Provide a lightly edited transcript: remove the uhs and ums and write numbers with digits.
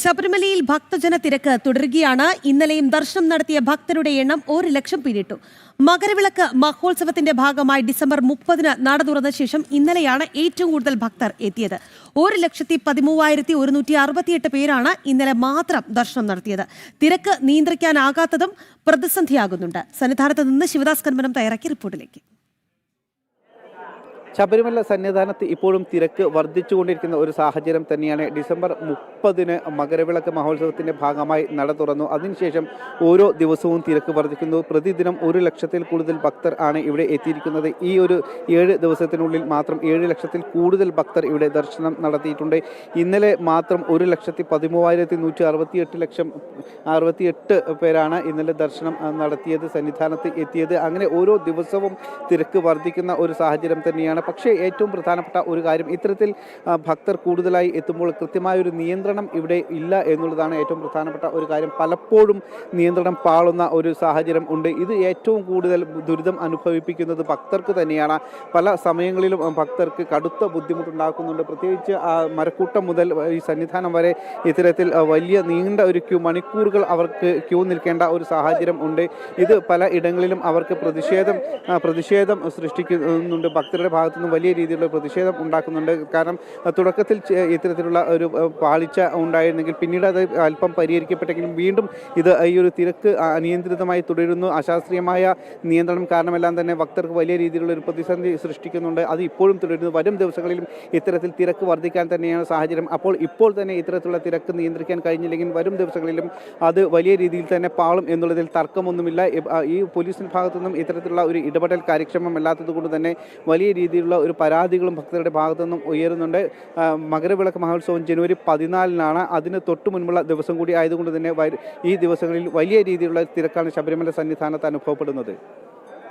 ശബരിമലയിൽ ഭക്തജന തിരക്ക് തുടരുകയാണ്. ഇന്നലെയും ദർശനം നടത്തിയ ഭക്തരുടെ എണ്ണം 1 ലക്ഷം പിന്നിട്ടു. മകരവിളക്ക് മഹോത്സവത്തിന്റെ ഭാഗമായി ഡിസംബർ 30-ന് നട തുറന്ന ശേഷം ഇന്നലെയാണ് ഏറ്റവും കൂടുതൽ ഭക്തർ എത്തിയത്. 1,13,168 പേരാണ് ഇന്നലെ മാത്രം ദർശനം നടത്തിയത്. തിരക്ക് നിയന്ത്രിക്കാനാകാത്തതും പ്രതിസന്ധിയാകുന്നുണ്ട്. സന്നിധാനത്ത് നിന്ന് ശിവദാസ് കന്മനം തയ്യാറാക്കിയ റിപ്പോർട്ടിലേക്ക്. ശബരിമല സന്നിധാനത്ത് ഇപ്പോഴും തിരക്ക് വർദ്ധിച്ചുകൊണ്ടിരിക്കുന്ന ഒരു സാഹചര്യം തന്നെയാണ്. ഡിസംബർ 30-ന് മകരവിളക്ക് മഹോത്സവത്തിന്റെ ഭാഗമായി നട തുറന്നു. അതിനുശേഷം ഓരോ ദിവസവും തിരക്ക് വർദ്ധിക്കുന്നു. പ്രതിദിനം 1 ലക്ഷത്തിൽ കൂടുതൽ ഭക്തർ ആണ് ഇവിടെ എത്തിയിരിക്കുന്നത്. ഈ ഒരു 7 ദിവസത്തിനുള്ളിൽ മാത്രം 7 ലക്ഷത്തിൽ കൂടുതൽ ഭക്തർ ഇവിടെ ദർശനം നടത്തിയിട്ടുണ്ട്. ഇന്നലെ മാത്രം 1,13,168 പേരാണ് ഇന്നലെ ദർശനം നടത്തിയത്, സന്നിധാനത്ത് എത്തിയത്. അങ്ങനെ ഓരോ ദിവസവും തിരക്ക് വർദ്ധിക്കുന്ന ഒരു സാഹചര്യം തന്നെയാണ്. പക്ഷേ ഏറ്റവും പ്രധാനപ്പെട്ട ഒരു കാര്യം, ഇത്തരത്തിൽ ഭക്തർ കൂടുതലായി എത്തുമ്പോൾ കൃത്യമായൊരു നിയന്ത്രണം ഇവിടെ ഇല്ല എന്നുള്ളതാണ് ഏറ്റവും പ്രധാനപ്പെട്ട ഒരു കാര്യം. പലപ്പോഴും നിയന്ത്രണം പാളുന്ന ഒരു സാഹചര്യം ഉണ്ട്. ഇത് ഏറ്റവും കൂടുതൽ ദുരിതം അനുഭവിപ്പിക്കുന്നത് ഭക്തർക്ക് തന്നെയാണ്. പല സമയങ്ങളിലും ഭക്തർക്ക് കടുത്ത ബുദ്ധിമുട്ടുണ്ടാക്കുന്നുണ്ട്. പ്രത്യേകിച്ച് മരക്കൂട്ടം മുതൽ ഈ സന്നിധാനം വരെ ഇത്തരത്തിൽ വലിയ നീണ്ട ഒരു മണിക്കൂറുകൾ അവർക്ക് ക്യൂ നിൽക്കേണ്ട ഒരു സാഹചര്യം ഉണ്ട്. ഇത് പല ഇടങ്ങളിലും അവർക്ക് പ്രതിഷേധം സൃഷ്ടിക്കുന്നുണ്ട്. ഭക്തരുടെ ഭാഗത്തുനിന്ന് വലിയ രീതിയിലുള്ള പ്രതിഷേധം ഉണ്ടാക്കുന്നുണ്ട്. കാരണം തുടക്കത്തിൽ ഇത്തരത്തിലുള്ള ഒരു പാളിച്ച ഉണ്ടായിരുന്നെങ്കിൽ പിന്നീട് അത് അല്പം പരിഹരിക്കപ്പെട്ടെങ്കിലും വീണ്ടും ഇത് ഈ ഒരു തിരക്ക് അനിയന്ത്രിതമായി തുടരുന്നു. അശാസ്ത്രീയമായ നിയന്ത്രണം കാരണമെല്ലാം തന്നെ ഭക്തർക്ക് വലിയ രീതിയിലുള്ള ഒരു പ്രതിസന്ധി സൃഷ്ടിക്കുന്നുണ്ട്. അത് ഇപ്പോഴും തുടരുന്നു. വരും ദിവസങ്ങളിലും ഇത്തരത്തിൽ തിരക്ക് വർദ്ധിക്കാൻ തന്നെയാണ് സാഹചര്യം. അപ്പോൾ ഇപ്പോൾ തന്നെ ഇത്തരത്തിലുള്ള തിരക്ക് നിയന്ത്രിക്കാൻ കഴിഞ്ഞില്ലെങ്കിൽ വരും ദിവസങ്ങളിലും അത് വലിയ രീതിയിൽ തന്നെ പാളും എന്നുള്ളതിൽ തർക്കമൊന്നുമില്ല. ഈ പോലീസിന്റെ ഭാഗത്തുനിന്നും ഇത്തരത്തിലുള്ള ഒരു ഇടപെടൽ കാര്യക്ഷമമല്ലാത്തത് കൊണ്ട് തന്നെ വലിയ രീതിയിലുള്ള ഒരു പരാതികളും ഭക്തരുടെ ഭാഗത്തുനിന്നും ഉയരുന്നുണ്ട്. മകരവിളക്ക് മഹോത്സവം ജനുവരി 14-നാണ്. അതിന് തൊട്ട് മുൻപുള്ള ദിവസം കൂടി ആയതുകൊണ്ട് തന്നെ ഈ ദിവസങ്ങളിൽ വലിയ രീതിയിലുള്ള തിരക്കാണ് ശബരിമല സന്നിധാനത്ത് അനുഭവപ്പെടുന്നത്.